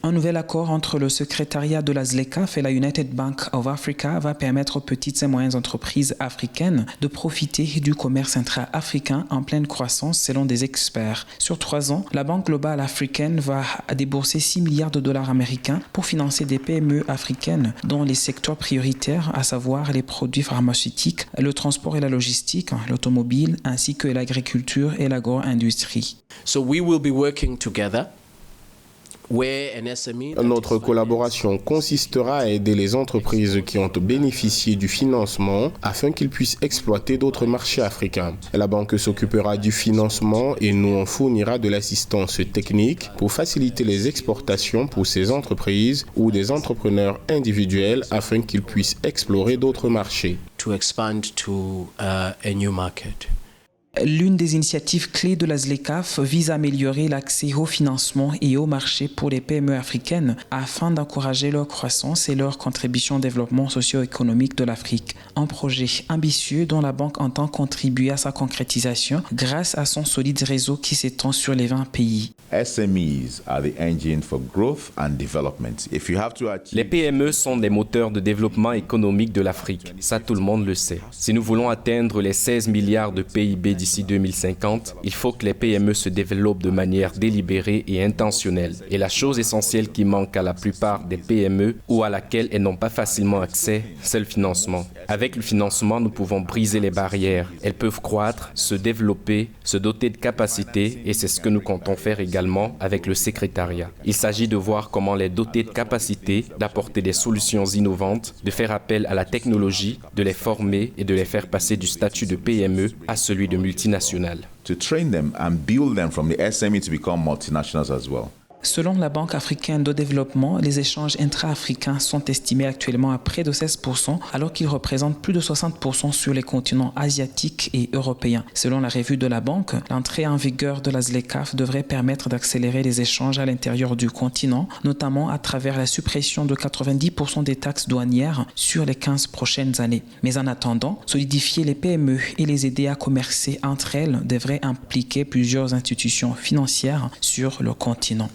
Un nouvel accord entre le secrétariat de la ZLECAf et la United Bank of Africa va permettre aux petites et moyennes entreprises africaines de profiter du commerce intra-africain en pleine croissance selon des experts. Sur 3 ans, la Banque globale africaine va débourser 6 milliards de dollars américains pour financer des PME africaines dans les secteurs prioritaires, à savoir les produits pharmaceutiques, le transport et la logistique, l'automobile, ainsi que l'agriculture et l'agro-industrie. So we will be working together. Notre collaboration consistera à aider les entreprises qui ont bénéficié du financement afin qu'ils puissent exploiter d'autres marchés africains. La banque s'occupera du financement et nous on fournira de l'assistance technique pour faciliter les exportations pour ces entreprises ou des entrepreneurs individuels afin qu'ils puissent explorer d'autres marchés. To expand to a new market. L'une des initiatives clés de la ZLECAf vise à améliorer l'accès au financement et au marché pour les PME africaines afin d'encourager leur croissance et leur contribution au développement socio-économique de l'Afrique. Un projet ambitieux dont la banque entend contribuer à sa concrétisation grâce à son solide réseau qui s'étend sur les 20 pays. SMEs are the engine for growth and development. If you have to achieve... Les PME sont des moteurs de développement économique de l'Afrique. Ça, tout le monde le sait. Si nous voulons atteindre les 16 milliards de PIB d'ici 2050, il faut que les PME se développent de manière délibérée et intentionnelle. Et la chose essentielle qui manque à la plupart des PME ou à laquelle elles n'ont pas facilement accès, c'est le financement. Avec le financement, nous pouvons briser les barrières. Elles peuvent croître, se développer, se doter de capacités et c'est ce que nous comptons faire également avec le secrétariat. Il s'agit de voir comment les doter de capacités, d'apporter des solutions innovantes, de faire appel à la technologie, de les former et de les faire passer du statut de PME à celui de multinationale. To train them and build them from the SME to become multinationals as well. Selon la Banque africaine de développement, les échanges intra-africains sont estimés actuellement à près de 16%, alors qu'ils représentent plus de 60% sur les continents asiatiques et européens. Selon la revue de la Banque, l'entrée en vigueur de la ZLECAf devrait permettre d'accélérer les échanges à l'intérieur du continent, notamment à travers la suppression de 90% des taxes douanières sur les 15 prochaines années. Mais en attendant, solidifier les PME et les aider à commercer entre elles devrait impliquer plusieurs institutions financières sur le continent.